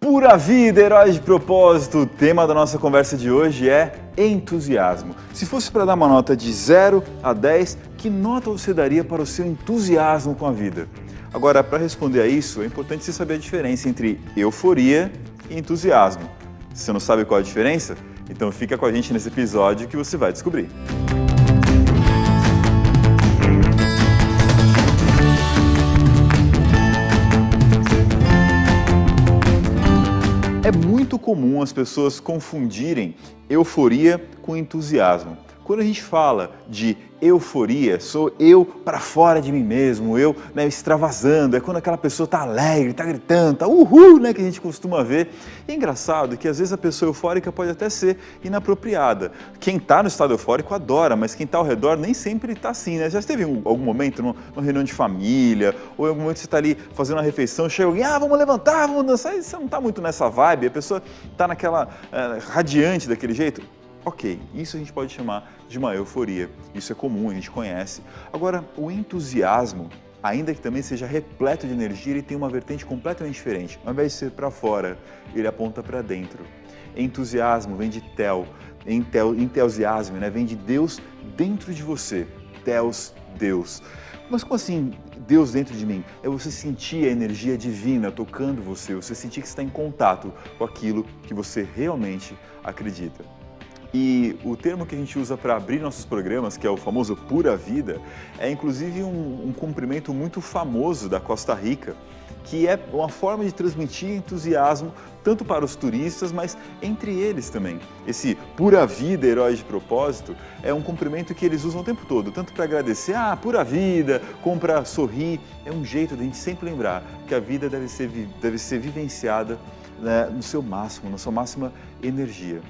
Pura vida, heróis de propósito. O tema da nossa conversa de hoje é entusiasmo. Se fosse para dar uma nota de 0 a 10, que nota você daria para o seu entusiasmo com a vida? Agora, para responder a isso, é importante você saber a diferença entre euforia e entusiasmo. Você não sabe qual é a diferença? Então fica com a gente nesse episódio que você vai descobrir. É muito comum as pessoas confundirem euforia com entusiasmo. Quando a gente fala de euforia, sou eu para fora de mim mesmo, eu extravasando, é quando aquela pessoa está alegre, está gritando, está uhul, que a gente costuma ver. E é engraçado que às vezes a pessoa eufórica pode até ser inapropriada. Quem está no estado eufórico adora, mas quem está ao redor nem sempre está assim, né? Já teve algum momento numa reunião de família, ou em algum momento você está ali fazendo uma refeição, chega alguém, vamos levantar, vamos dançar, e você não está muito nessa vibe, a pessoa está naquela radiante daquele jeito. Ok, isso a gente pode chamar de uma euforia, isso é comum, a gente conhece. Agora, o entusiasmo, ainda que também seja repleto de energia, ele tem uma vertente completamente diferente. Ao invés de ser para fora, ele aponta para dentro. Entusiasmo vem de entusiasmo, vem de Deus dentro de você. Theos, Deus. Mas como assim Deus dentro de mim? É você sentir a energia divina tocando você sentir que está em contato com aquilo que você realmente acredita. E o termo que a gente usa para abrir nossos programas, que é o famoso Pura Vida, é inclusive um cumprimento muito famoso da Costa Rica, que é uma forma de transmitir entusiasmo tanto para os turistas, mas entre eles também. Esse Pura Vida, heróis de propósito, é um cumprimento que eles usam o tempo todo, tanto para agradecer, pura vida, como para sorrir. É um jeito de a gente sempre lembrar que a vida deve ser vivenciada, no seu máximo, na sua máxima energia.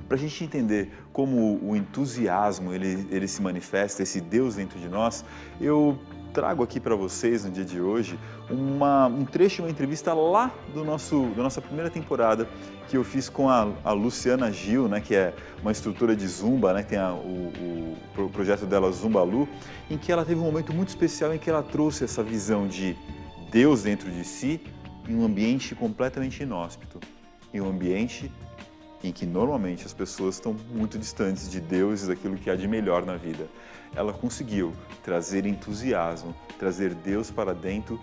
Para a gente entender como o entusiasmo ele se manifesta, esse Deus dentro de nós, eu trago aqui para vocês no dia de hoje um trecho de uma entrevista lá da nossa primeira temporada que eu fiz com a Luciana Gil, que é uma instrutora de Zumba, tem o projeto dela Zumbalu, em que ela teve um momento muito especial em que ela trouxe essa visão de Deus dentro de si em um ambiente completamente inóspito, em um ambiente em que normalmente as pessoas estão muito distantes de Deus e daquilo que há de melhor na vida. Ela conseguiu trazer entusiasmo, trazer Deus para dentro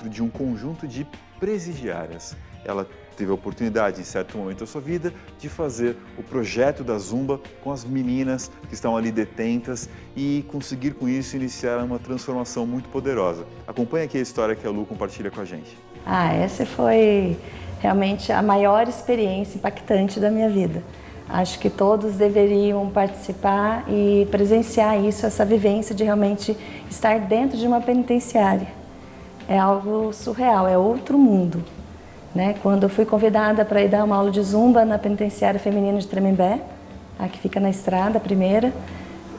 de um conjunto de presidiárias. Ela teve a oportunidade, em certo momento da sua vida, de fazer o projeto da Zumba com as meninas que estão ali detentas e conseguir com isso iniciar uma transformação muito poderosa. Acompanhe aqui a história que a Lu compartilha com a gente. Essa foi realmente a maior experiência impactante da minha vida. Acho que todos deveriam participar e presenciar isso, essa vivência de realmente estar dentro de uma penitenciária. É algo surreal, é outro mundo. Quando eu fui convidada para ir dar uma aula de Zumba na penitenciária feminina de Tremembé, a que fica na estrada, a primeira,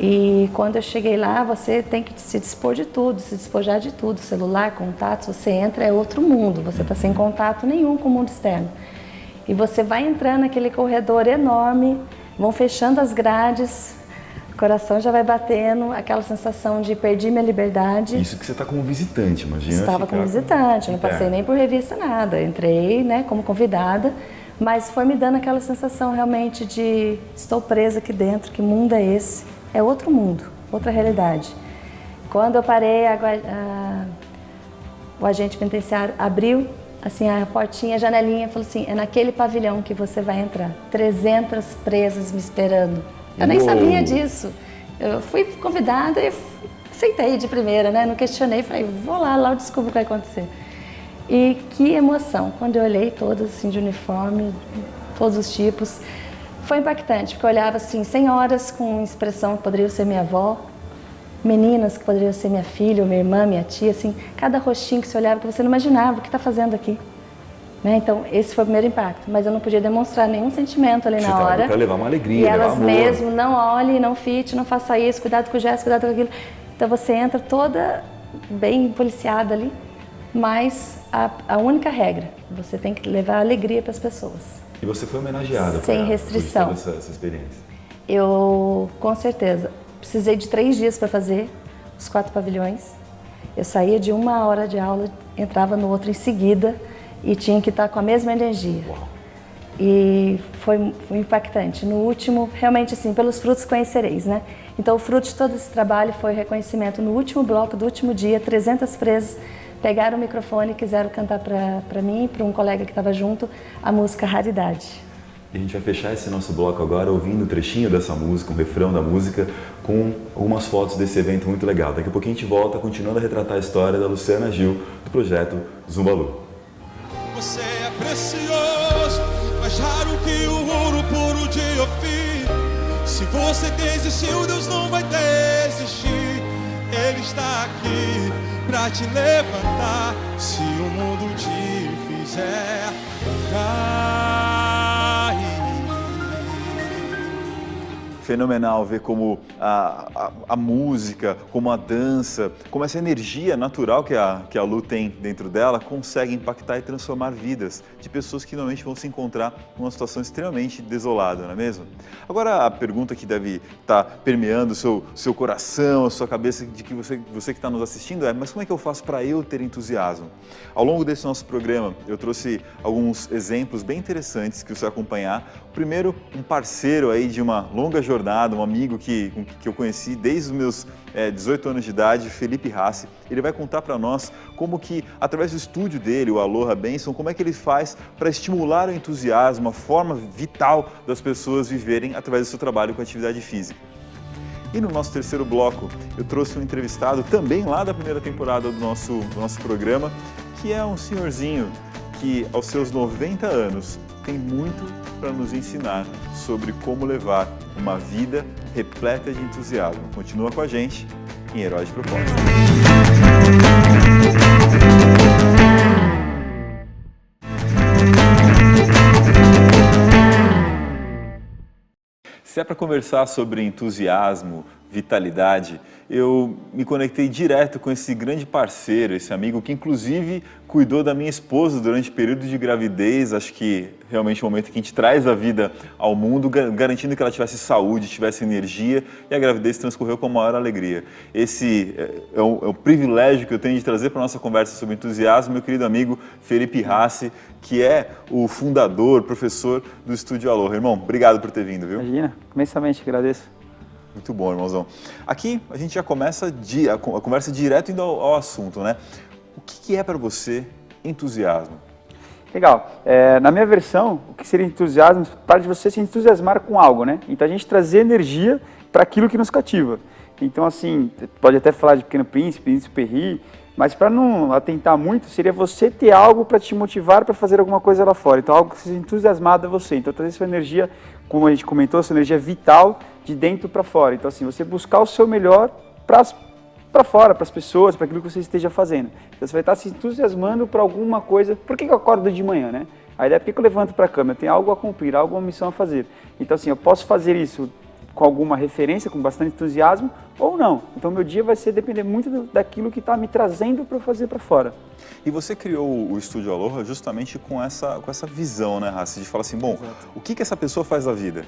e quando eu cheguei lá, você tem que se dispor de tudo, se despojar de tudo, celular, contatos, você entra, é outro mundo, você está sem contato nenhum com o mundo externo. E você vai entrando naquele corredor enorme, vão fechando as grades, o coração já vai batendo, aquela sensação de perdi minha liberdade. Isso que você está como visitante, imagina. Estava como visitante, não passei nem por revista, nada, entrei como convidada, mas foi me dando aquela sensação realmente de estou presa aqui dentro, que mundo é esse? É outro mundo, outra realidade. Quando eu parei, o agente penitenciário abriu a portinha, a janelinha, falou assim, é naquele pavilhão que você vai entrar. 300 presas me esperando. Eu nem sabia disso. Eu fui convidada e aceitei de primeira, não questionei, falei, vou lá eu descubro o que vai acontecer. E que emoção, quando eu olhei todas de uniforme, todos os tipos. Foi impactante, porque eu olhava senhoras com expressão que poderiam ser minha avó, meninas que poderiam ser minha filha, ou minha irmã, minha tia, cada rostinho que você olhava que você não imaginava o que está fazendo aqui. Então, esse foi o primeiro impacto, mas eu não podia demonstrar nenhum sentimento ali na hora. Para levar uma alegria, e elas mesmo, não olhe, não fite, não faça isso, cuidado com o gesto, cuidado com aquilo. Então você entra toda bem policiada ali, mas a única regra, você tem que levar alegria para as pessoas. E você foi homenageada sem restrição. Por essa experiência? Eu, com certeza, precisei de 3 dias para fazer os 4 pavilhões. Eu saía de 1 hora de aula, entrava no outro em seguida. e tinha que estar com a mesma energia. E foi impactante. No último, realmente assim, pelos frutos conhecereis, né? Então o fruto de todo esse trabalho foi o reconhecimento. No último bloco do último dia, 300 presas pegaram o microfone e quiseram cantar para mim e para um colega que estava junto a música Raridade. E a gente vai fechar esse nosso bloco agora ouvindo um trechinho dessa música, um refrão da música, com algumas fotos desse evento muito legal. Daqui a pouquinho a gente volta continuando a retratar a história da Luciana Gil, do projeto Zumbalu. Você é precioso, mais raro que o ouro puro de Ofir. Se você desistiu, Deus não vai desistir. Ele está aqui pra te levantar, se o mundo te fizer cair. Fenomenal ver como a música, como a dança, como essa energia natural que a Lu tem dentro dela consegue impactar e transformar vidas de pessoas que normalmente vão se encontrar numa situação extremamente desolada, não é mesmo? Agora a pergunta que deve estar permeando o seu coração, a sua cabeça, de que você que está nos assistindo é: mas como é que eu faço para eu ter entusiasmo? Ao longo desse nosso programa eu trouxe alguns exemplos bem interessantes que você vai acompanhar. O primeiro, um parceiro aí de uma longa jornada, um amigo que eu conheci desde os meus 18 anos de idade, Felipe Hassi. Ele vai contar para nós como que, através do estúdio dele, o Aloha Benção, como é que ele faz para estimular o entusiasmo, a forma vital das pessoas viverem através do seu trabalho com atividade física. E no nosso terceiro bloco, eu trouxe um entrevistado também lá da primeira temporada do nosso programa, que é um senhorzinho que, aos seus 90 anos, tem muito para nos ensinar sobre como levar uma vida repleta de entusiasmo. Continua com a gente em Herói de Propósito. Se é para conversar sobre entusiasmo, vitalidade, eu me conectei direto com esse grande parceiro, esse amigo que inclusive cuidou da minha esposa durante o período de gravidez. Acho que realmente é o momento que a gente traz a vida ao mundo, garantindo que ela tivesse saúde, tivesse energia, e a gravidez transcorreu com a maior alegria. Esse é o privilégio que eu tenho de trazer para a nossa conversa sobre entusiasmo, meu querido amigo Felipe Hassi, que é o fundador, professor do Estúdio Aloha. Irmão, obrigado por ter vindo, viu? Imagina, imensamente agradeço. Muito bom, irmãozão. Aqui a gente já começa a conversa direto indo ao assunto, né? O que é para você entusiasmo? Legal. Na minha versão, o que seria entusiasmo? Para de você se entusiasmar com algo, né? Então a gente trazer energia para aquilo que nos cativa. Então assim, pode até falar de Pequeno Príncipe, Príncipe Perry, mas para não atentar muito, seria você ter algo para te motivar para fazer alguma coisa lá fora. Então algo que seja entusiasmado a você. Então trazer sua energia, como a gente comentou, sua energia vital de dentro para fora. Então assim, você buscar o seu melhor para fora, para as pessoas, para aquilo que você esteja fazendo. Então você vai estar se entusiasmando para alguma coisa. Por que eu acordo de manhã, né? A ideia é por que eu levanto para a cama? Eu tenho algo a cumprir, alguma missão a fazer. Então assim, eu posso fazer isso com alguma referência, com bastante entusiasmo, ou não. Então meu dia vai depender muito daquilo que está me trazendo para eu fazer para fora. E você criou o Estúdio Aloha justamente com essa visão, né, Hassi, de falar assim, bom, exato, o que essa pessoa faz da vida?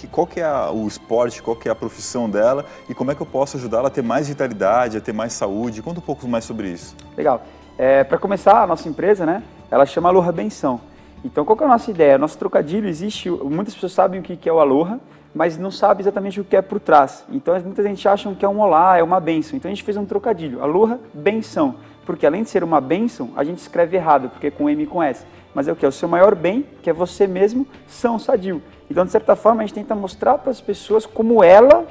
Qual que é o esporte, qual que é a profissão dela e como é que eu posso ajudá-la a ter mais vitalidade, a ter mais saúde? Conta um pouco mais sobre isso. Legal. Para começar, a nossa empresa, né, ela chama Aloha Benção. Então, qual que é a nossa ideia? Nosso trocadilho existe, muitas pessoas sabem o que é o Aloha, mas não sabem exatamente o que é por trás. Então, muita gente acha que é um olá, é uma bênção. Então, a gente fez um trocadilho, Aloha Benção. Porque além de ser uma bênção, a gente escreve errado, porque é com M e com S. Mas é o que? É o seu maior bem, que é você mesmo, são, sadio. Então, de certa forma, a gente tenta mostrar para as pessoas como ela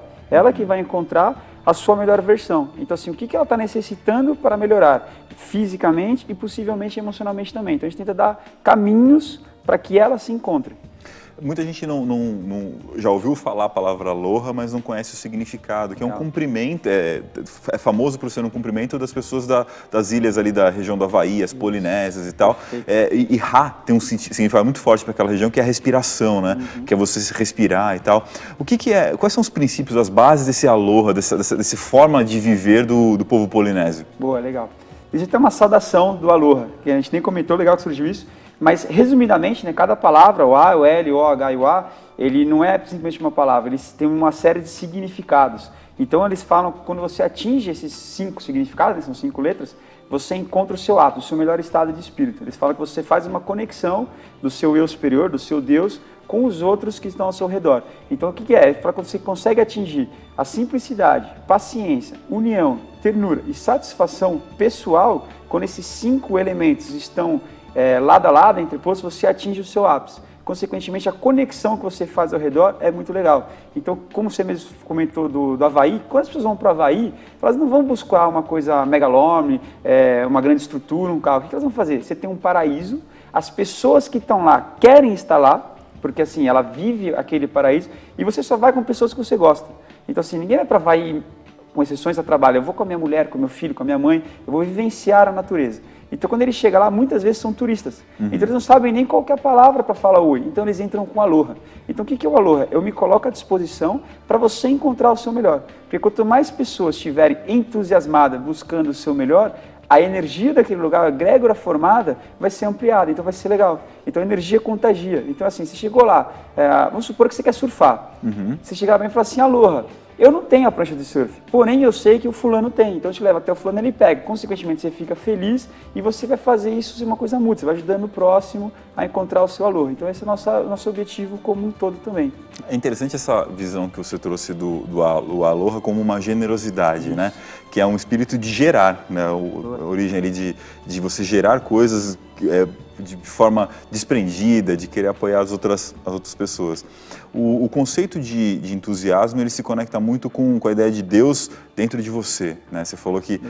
que vai encontrar a sua melhor versão. Então, assim, o que ela está necessitando para melhorar fisicamente e possivelmente emocionalmente também. Então, a gente tenta dar caminhos para que ela se encontre. Muita gente não já ouviu falar a palavra aloha, mas não conhece o significado, que é um cumprimento, é famoso por ser um cumprimento das pessoas das ilhas ali da região do Havaí, as Polinésias e tal. E Ra tem um significado muito forte para aquela região, que é a respiração, né? Uhum. Que é você se respirar e tal. Quais são os princípios, as bases desse aloha, dessa forma de viver do povo polinésio? Boa, legal. Existe uma saudação do aloha, que a gente nem comentou, legal que surgiu isso. Mas, resumidamente, né, cada palavra, o A, o L, o O, H e o A, ele não é simplesmente uma palavra, eles têm uma série de significados. Então, eles falam que quando você atinge esses 5 significados, né, são 5 letras, você encontra o seu ato, o seu melhor estado de espírito. Eles falam que você faz uma conexão do seu eu superior, do seu Deus, com os outros que estão ao seu redor. Então, o que é? Para quando você consegue atingir a simplicidade, paciência, união, ternura e satisfação pessoal, quando esses 5 elementos estão lado a lado, entrepostos, você atinge o seu ápice. Consequentemente, a conexão que você faz ao redor é muito legal. Então, como você mesmo comentou do Havaí, quando as pessoas vão para o Havaí, elas não vão buscar uma coisa megalômane, uma grande estrutura, um carro. O que elas vão fazer? Você tem um paraíso, as pessoas que estão lá querem estar lá, porque assim, ela vive aquele paraíso, e você só vai com pessoas que você gosta. Então, assim, ninguém vai para o Havaí, com exceções a trabalho. Eu vou com a minha mulher, com o meu filho, com a minha mãe, eu vou vivenciar a natureza. Então, quando ele chega lá, muitas vezes são turistas. Então, eles não sabem nem qual que é a palavra para falar oi. Então, eles entram com aloha. Então, o que é o aloha? Eu me coloco à disposição para você encontrar o seu melhor. Porque quanto mais pessoas estiverem entusiasmadas buscando o seu melhor, a energia daquele lugar, a egrégora formada, vai ser ampliada. Então, vai ser legal. Então, a energia contagia. Então, assim, você chegou lá, vamos supor que você quer surfar. Você chega lá e fala assim, aloha. Eu não tenho a prancha de surf, porém eu sei que o fulano tem, então eu te levo até o fulano e ele pega. Consequentemente, você fica feliz e você vai fazer isso ser uma coisa mútua, você vai ajudando o próximo a encontrar o seu valor. Então esse é o nosso objetivo como um todo também. É interessante essa visão que você trouxe do aloha como uma generosidade, né? Que é um espírito de gerar, né? A origem ali de você gerar coisas de forma desprendida, de querer apoiar as outras pessoas. O conceito de entusiasmo, ele se conecta muito com a ideia de Deus dentro de você, né? Você falou que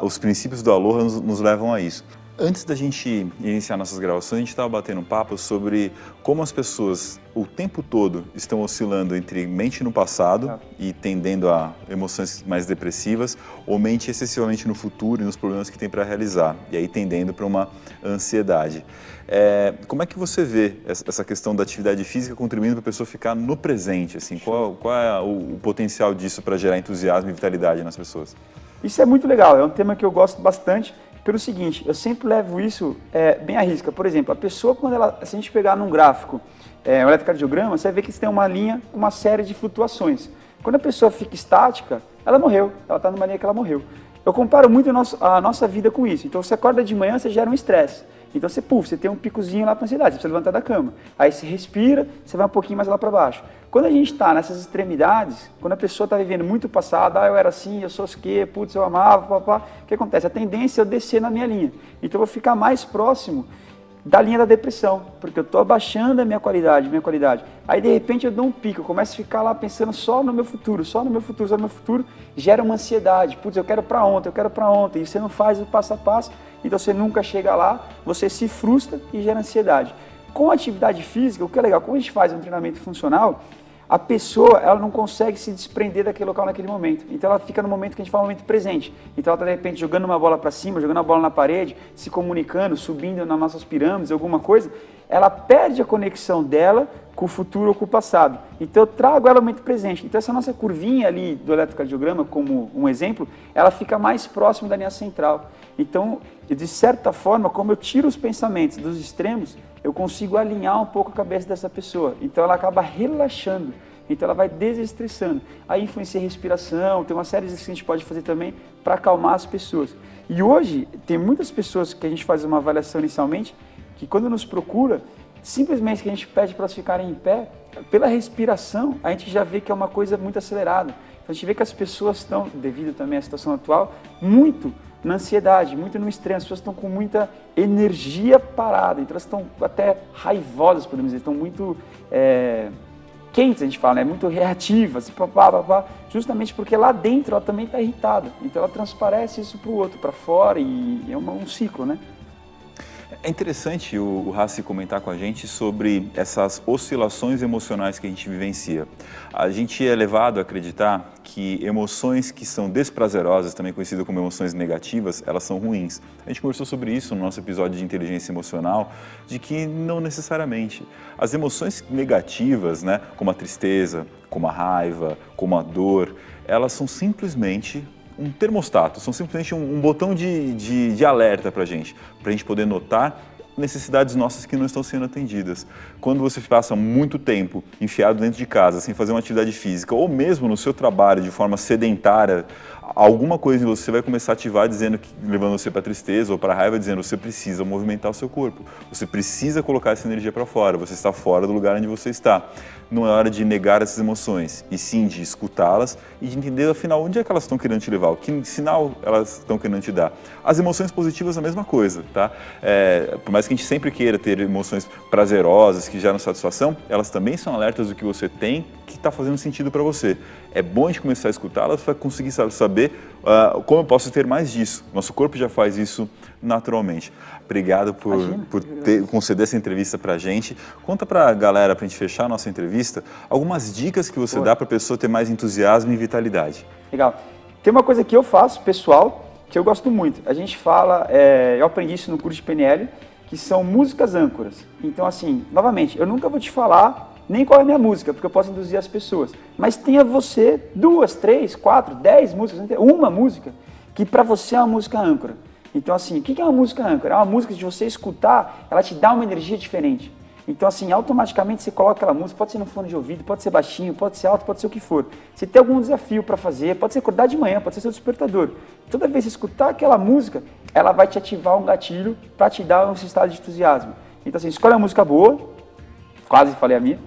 os princípios do aloha nos levam a isso. Antes da gente iniciar nossas gravações, a gente estava batendo um papo sobre como as pessoas o tempo todo estão oscilando entre mente no passado e tendendo a emoções mais depressivas, ou mente excessivamente no futuro e nos problemas que tem para realizar, e aí tendendo para uma ansiedade. Como é que você vê essa questão da atividade física contribuindo para a pessoa ficar no presente? Assim, qual é o potencial disso para gerar entusiasmo e vitalidade nas pessoas? Isso é muito legal, é um tema que eu gosto bastante. Pelo seguinte, eu sempre levo isso bem à risca. Por exemplo, a pessoa, se a gente pegar num gráfico, um eletrocardiograma, você vai ver que você tem uma linha com uma série de flutuações. Quando a pessoa fica estática, ela morreu, ela está numa linha que ela morreu. Eu comparo muito a nossa vida com isso. Então, você acorda de manhã, você gera um estresse. Então, você tem um picozinho lá para ansiedade, você precisa levantar da cama. Aí você respira, você vai um pouquinho mais lá para baixo. Quando a gente está nessas extremidades, quando a pessoa está vivendo muito o passado, eu era assim, eu sou o quê, putz, eu amava, papá, o que acontece? A tendência é eu descer na minha linha. Então, eu vou ficar mais próximo da linha da depressão, porque eu estou abaixando a minha qualidade. Aí, de repente, eu dou um pico, eu começo a ficar lá pensando só no meu futuro, gera uma ansiedade. Putz, eu quero para ontem, e você não faz o passo a passo, então você nunca chega lá, você se frustra e gera ansiedade. Com a atividade física, o que é legal, quando a gente faz um treinamento funcional, a pessoa ela não consegue se desprender daquele local naquele momento. Então ela fica no momento que a gente fala, no momento presente. Então ela está de repente jogando uma bola para cima, jogando a bola na parede, se comunicando, subindo nas nossas pirâmides, alguma coisa. Ela perde a conexão dela com o futuro ou com o passado. Então eu trago ela no momento presente. Então essa nossa curvinha ali do eletrocardiograma, como um exemplo, ela fica mais próxima da linha central. Então, de certa forma, como eu tiro os pensamentos dos extremos, eu consigo alinhar um pouco a cabeça dessa pessoa. Então ela acaba relaxando. Então ela vai desestressando. Aí influencia a respiração, tem uma série de coisas que a gente pode fazer também para acalmar as pessoas. E hoje, tem muitas pessoas que a gente faz uma avaliação inicialmente, que quando nos procura, simplesmente que a gente pede para elas ficarem em pé, pela respiração, a gente já vê que é uma coisa muito acelerada. Então a gente vê que as pessoas estão, devido também à situação atual, muito na ansiedade, muito no estresse, as pessoas estão com muita energia parada, então elas estão até raivosas, podemos dizer, estão muito quentes, a gente fala, né? Muito reativas, justamente porque lá dentro ela também está irritada, então ela transparece isso para o outro, para fora, e é um ciclo, né? É interessante o Rassi comentar com a gente sobre essas oscilações emocionais que a gente vivencia. A gente é levado a acreditar que emoções que são desprazerosas, também conhecidas como emoções negativas, elas são ruins. A gente conversou sobre isso no nosso episódio de inteligência emocional, de que não necessariamente. As emoções negativas, né, como a tristeza, como a raiva, como a dor, elas são simplesmente um termostato, são simplesmente um botão de alerta para a gente poder notar necessidades nossas que não estão sendo atendidas. Quando você passa muito tempo enfiado dentro de casa, sem fazer uma atividade física, ou mesmo no seu trabalho de forma sedentária, alguma coisa em você vai começar a ativar dizendo que, levando você para tristeza ou para raiva, dizendo você precisa movimentar o seu corpo, você precisa colocar essa energia para fora, você está fora do lugar onde você está. Não é hora de negar essas emoções, e sim de escutá-las e de entender, afinal, onde é que elas estão querendo te levar, que sinal elas estão querendo te dar. As emoções positivas é a mesma coisa, tá? Por mais que a gente sempre queira ter emoções prazerosas, que geram satisfação, elas também são alertas do que você tem, que está fazendo sentido para você. É bom a gente começar a escutá-las para conseguir saber como eu posso ter mais disso. Nosso corpo já faz isso naturalmente. Obrigado por conceder essa entrevista para a gente. Conta para a galera, para a gente fechar a nossa entrevista, algumas dicas que você dá para a pessoa ter mais entusiasmo e vitalidade. Legal. Tem uma coisa que eu faço, pessoal, que eu gosto muito. A gente fala, eu aprendi isso no curso de PNL, que são músicas âncoras. Então, assim, novamente, eu nunca vou te falar nem qual é a minha música, porque eu posso induzir as pessoas. Mas tenha você 2, 3, 4, 10 músicas, uma música, que para você é uma música âncora. Então, assim, o que é uma música âncora? É uma música que, de você escutar, ela te dá uma energia diferente. Então, assim, automaticamente você coloca aquela música, pode ser no fone de ouvido, pode ser baixinho, pode ser alto, pode ser o que for. Você tem algum desafio para fazer, pode ser acordar de manhã, pode ser seu despertador. Toda vez que você escutar aquela música, ela vai te ativar um gatilho para te dar um estado de entusiasmo. Então, assim, escolhe uma música boa, quase falei a minha,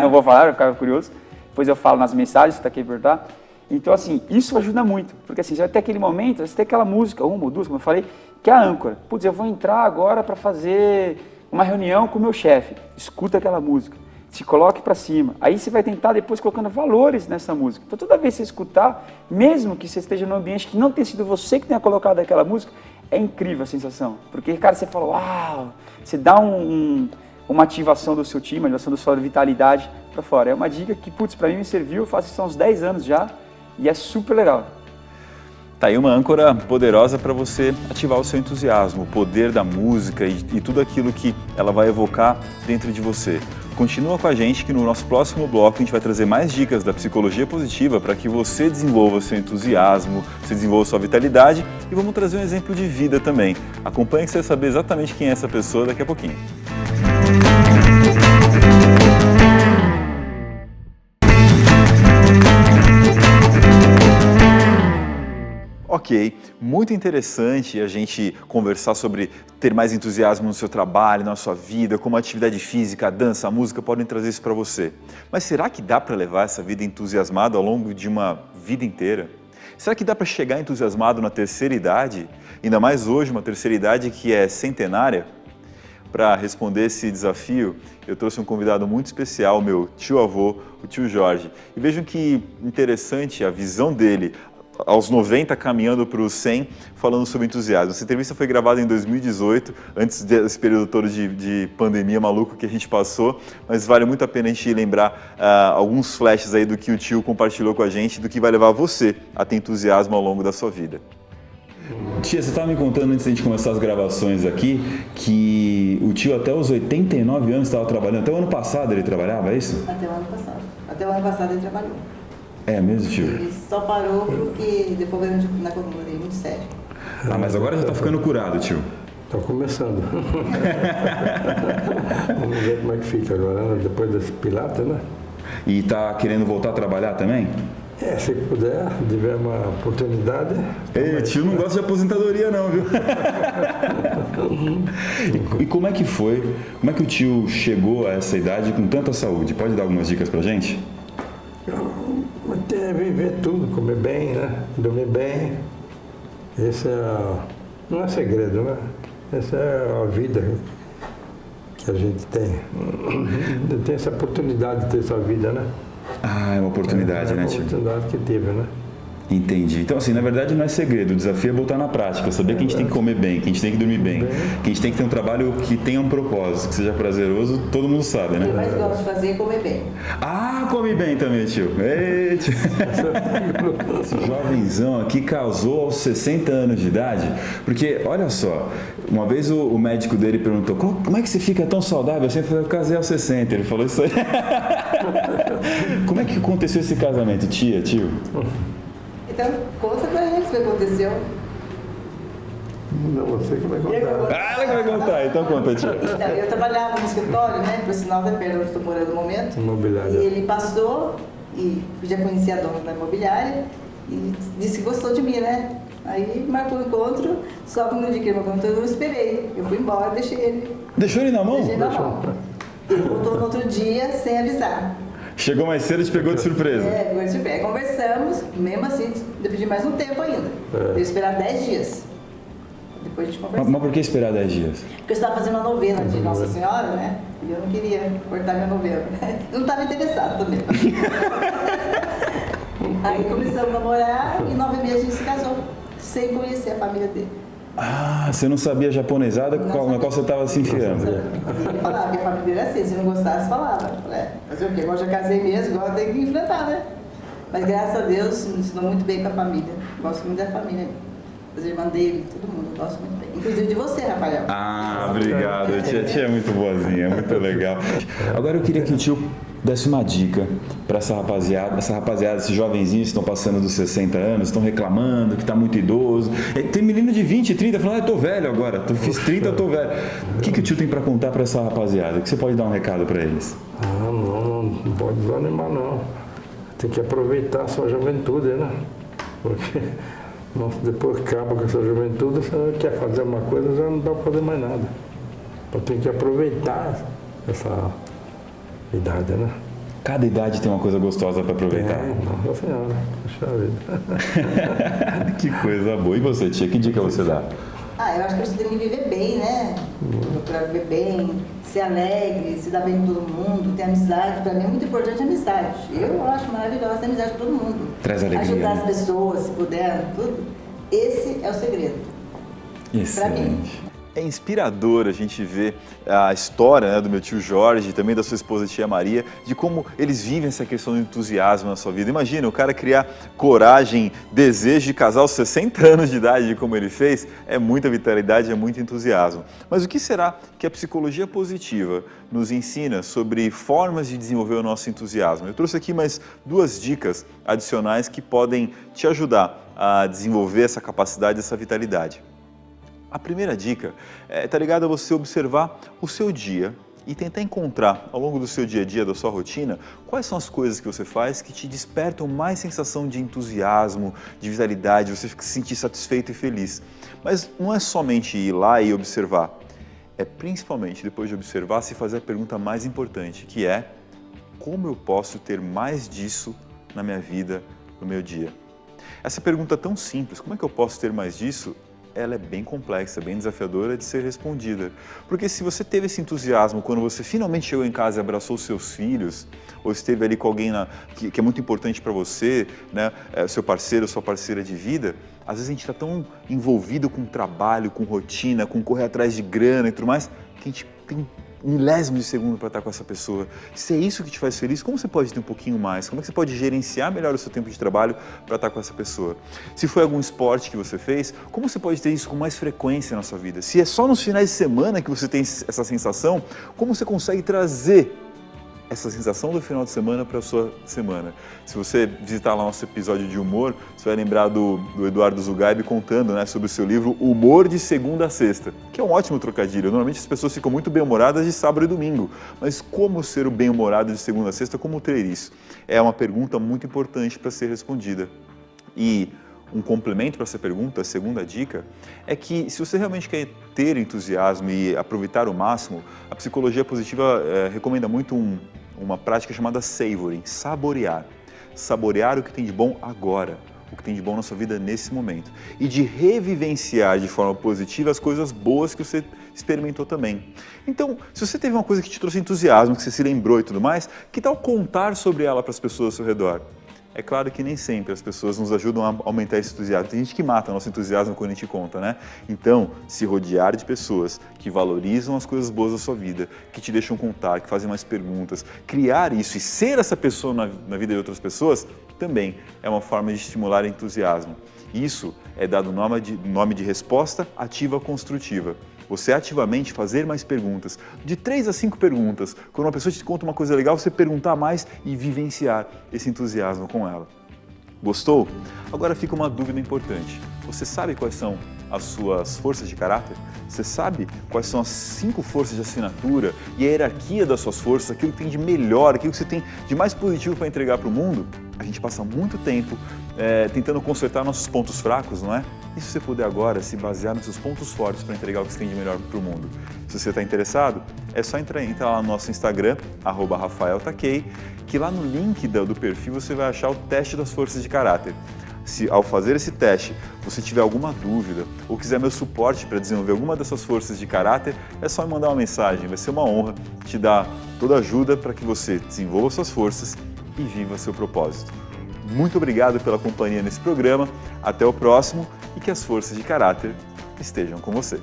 não vou falar, eu ficava curioso. Depois eu falo nas mensagens, você está aqui perguntar. Então, assim, isso ajuda muito, porque assim, você vai ter aquele momento, você tem aquela música, uma ou duas, como eu falei, que é a âncora. Putz, eu vou entrar agora para fazer uma reunião com o meu chefe. Escuta aquela música, se coloque para cima. Aí você vai tentar depois colocando valores nessa música. Então, toda vez que você escutar, mesmo que você esteja num ambiente que não tenha sido você que tenha colocado aquela música, é incrível a sensação. Porque, cara, você fala, uau, você dá uma ativação do seu time, uma ativação da sua vitalidade para fora. É uma dica que, putz, para mim me serviu, eu faço isso há uns 10 anos já, e é super legal. Tá aí uma âncora poderosa para você ativar o seu entusiasmo, o poder da música e tudo aquilo que ela vai evocar dentro de você. Continua com a gente que no nosso próximo bloco a gente vai trazer mais dicas da psicologia positiva para que você desenvolva seu entusiasmo, você desenvolva sua vitalidade e vamos trazer um exemplo de vida também. Acompanhe que você vai saber exatamente quem é essa pessoa daqui a pouquinho. Ok, muito interessante a gente conversar sobre ter mais entusiasmo no seu trabalho, na sua vida, como a atividade física, a dança, a música podem trazer isso para você. Mas será que dá para levar essa vida entusiasmada ao longo de uma vida inteira? Será que dá para chegar entusiasmado na terceira idade? Ainda mais hoje, uma terceira idade que é centenária? Para responder esse desafio, eu trouxe um convidado muito especial, meu tio-avô, o tio Jorge. E vejam que interessante a visão dele, aos 90, caminhando para os 100, falando sobre entusiasmo. Essa entrevista foi gravada em 2018, antes desse período todo de pandemia maluco que a gente passou, mas vale muito a pena a gente lembrar alguns flashes aí do que o tio compartilhou com a gente, do que vai levar você a ter entusiasmo ao longo da sua vida. Tia, você estava me contando antes de a gente começar as gravações aqui, que o tio até os 89 anos estava trabalhando, até o ano passado ele trabalhava, é isso? Até o ano passado. Até o ano passado ele trabalhou. É mesmo, tio? Ele só parou porque deu problema na coluna dele, muito sério. Ah, mas agora já está ficando curado, tio. Estou começando. Vamos ver como é que fica agora, né? Depois desse Pilates, né? E está querendo voltar a trabalhar também? Se puder, tiver uma oportunidade. Ei, tio não gosta de aposentadoria não, viu? E como é que foi? Como é que o tio chegou a essa idade com tanta saúde? Pode dar algumas dicas pra gente? Viver tudo, comer bem, né? Dormir bem. Esse não é segredo, né? Essa é a vida que a gente tem. Tem essa oportunidade de ter essa vida, né? Ah, é uma oportunidade, né, tio? É uma oportunidade que teve, né? Entendi. Então, assim, na verdade não é segredo, o desafio é botar na prática, saber que a gente tem que comer bem, que a gente tem que dormir bem, que a gente tem que ter um trabalho que tenha um propósito, que seja prazeroso, todo mundo sabe, O que né? eu mais gosto de fazer é comer bem. Ah, come bem também, tio. Ei, tio. Esse jovenzão aqui casou aos 60 anos de idade, porque, olha só, uma vez o médico dele perguntou, como é que você fica tão saudável? Eu sempre falei, eu casei aos 60, ele falou isso aí. Como é que aconteceu esse casamento, tia, tio? Então, conta pra gente o que aconteceu. Não, você que vai contar. Ah, ela que vai contar, então conta, tia. Então, eu trabalhava no escritório, né? Por sinal da perda onde eu estou morando no momento. Imobiliária. E ele passou, e já conhecia a dona da imobiliária, E disse que gostou de mim, né? Aí marcou o encontro, só que no dia que ele marcou o encontro eu não esperei. Eu fui embora, deixei ele. Deixou ele na mão? Deixei na mão. Ele voltou no outro dia sem avisar. Chegou mais cedo e te pegou de surpresa. É, pegou de surpresa. Conversamos, mesmo assim, eu pedi mais um tempo ainda. Eu ia esperar 10 dias. Depois a gente conversou. Mas por que esperar 10 dias? Porque eu estava fazendo uma novena de Nossa Senhora, né? E eu não queria cortar minha novena. Eu não estava interessado também. Aí começamos a namorar e 9 meses a gente se casou, sem conhecer a família dele. Ah, você não sabia a japonesada na qual você estava se enfiando. Ele falava que a família dele era assim, se não gostasse, falava. Eu falei, fazer o quê? Agora já casei mesmo, agora tem que enfrentar, né? Mas graças a Deus, me ensinou muito bem com a família. Gosto muito da família. As irmãs dele, todo mundo, eu gosto muito bem. Inclusive de você, Rafael. Ah, obrigado. A tia é muito boazinha, muito legal. Agora eu queria que o tio desse uma dica para essa rapaziada, esses jovenzinhos que estão passando dos 60 anos, estão reclamando que está muito idoso. Tem menino de 20, 30 falando, eu tô velho agora, fiz 30, eu tô velho. O que o tio tem para contar para essa rapaziada? Que você pode dar um recado para eles? Ah, não pode desanimar não. Tem que aproveitar a sua juventude, né? Porque depois que acaba com essa juventude, você quer fazer uma coisa, já não dá para fazer mais nada. Então tem que aproveitar essa idade, né? Cada idade tem uma coisa gostosa para aproveitar. Nossa Senhora, puxa vida. Que coisa boa. E você, tia, que dica você dá? Eu acho que você tem que viver bem, né? Procurar viver bem, ser alegre, se dar bem com todo mundo, ter amizade. Para mim é muito importante a amizade. Eu acho maravilhosa a amizade com todo mundo. Traz alegria. Ajudar as pessoas, se puder, tudo. Esse é o segredo. Para mim. É inspirador a gente ver a história, né, do meu tio Jorge e também da sua esposa tia Maria, de como eles vivem essa questão do entusiasmo na sua vida. Imagina, o cara criar coragem, desejo de casar aos 60 anos de idade, como ele fez, é muita vitalidade, é muito entusiasmo. Mas o que será que a psicologia positiva nos ensina sobre formas de desenvolver o nosso entusiasmo? Eu trouxe aqui mais 2 dicas adicionais que podem te ajudar a desenvolver essa capacidade, essa vitalidade. A primeira dica está ligada a você observar o seu dia e tentar encontrar, ao longo do seu dia a dia, da sua rotina, quais são as coisas que você faz que te despertam mais sensação de entusiasmo, de vitalidade, você se sentir satisfeito e feliz. Mas não é somente ir lá e observar, é principalmente, depois de observar, se fazer a pergunta mais importante, que é: como eu posso ter mais disso na minha vida, no meu dia? Essa pergunta é tão simples, como é que eu posso ter mais disso? Ela é bem complexa, bem desafiadora de ser respondida. Porque se você teve esse entusiasmo quando você finalmente chegou em casa e abraçou seus filhos, ou esteve ali com alguém que é muito importante para você, né, seu parceiro, sua parceira de vida, às vezes a gente está tão envolvido com trabalho, com rotina, com correr atrás de grana e tudo mais, que a gente tem milésimo de segundo para estar com essa pessoa. Se é isso que te faz feliz, como você pode ter um pouquinho mais? Como é que você pode gerenciar melhor o seu tempo de trabalho para estar com essa pessoa? Se foi algum esporte que você fez, como você pode ter isso com mais frequência na sua vida? Se é só nos finais de semana que você tem essa sensação, como você consegue trazer essa sensação do final de semana para a sua semana? Se você visitar lá nosso episódio de humor, você vai lembrar do Eduardo Zugaib contando, né, sobre o seu livro Humor de Segunda a Sexta, que é um ótimo trocadilho. Normalmente as pessoas ficam muito bem-humoradas de sábado e domingo, mas como ser o bem-humorado de segunda a sexta, como ter isso? É uma pergunta muito importante para ser respondida. E um complemento para essa pergunta, a segunda dica, é que se você realmente quer ter entusiasmo e aproveitar o máximo, a psicologia positiva recomenda muito uma prática chamada savoring, saborear. Saborear o que tem de bom agora, o que tem de bom na sua vida nesse momento. E de revivenciar de forma positiva as coisas boas que você experimentou também. Então, se você teve uma coisa que te trouxe entusiasmo, que você se lembrou e tudo mais, que tal contar sobre ela para as pessoas ao seu redor? É claro que nem sempre as pessoas nos ajudam a aumentar esse entusiasmo. Tem gente que mata nosso entusiasmo quando a gente conta, né? Então, se rodear de pessoas que valorizam as coisas boas da sua vida, que te deixam contar, que fazem mais perguntas, criar isso e ser essa pessoa na vida de outras pessoas, também é uma forma de estimular entusiasmo. Isso é dado o nome de resposta ativa construtiva. Você ativamente fazer mais perguntas, de 3 a 5 perguntas. Quando uma pessoa te conta uma coisa legal, você perguntar mais e vivenciar esse entusiasmo com ela. Gostou? Agora fica uma dúvida importante. Você sabe quais são as suas forças de caráter? Você sabe quais são as 5 forças de assinatura e a hierarquia das suas forças, aquilo que tem de melhor, aquilo que você tem de mais positivo para entregar para o mundo? A gente passa muito tempo tentando consertar nossos pontos fracos, não é? E se você puder agora se basear nos seus pontos fortes para entregar o que você tem de melhor para o mundo? Se você está interessado, é só entrar lá no nosso Instagram, @RafaelTakei, que lá no link do perfil você vai achar o teste das forças de caráter. Se ao fazer esse teste você tiver alguma dúvida ou quiser meu suporte para desenvolver alguma dessas forças de caráter, é só me mandar uma mensagem. Vai ser uma honra te dar toda a ajuda para que você desenvolva suas forças e viva seu propósito. Muito obrigado pela companhia nesse programa. Até o próximo e que as forças de caráter estejam com você.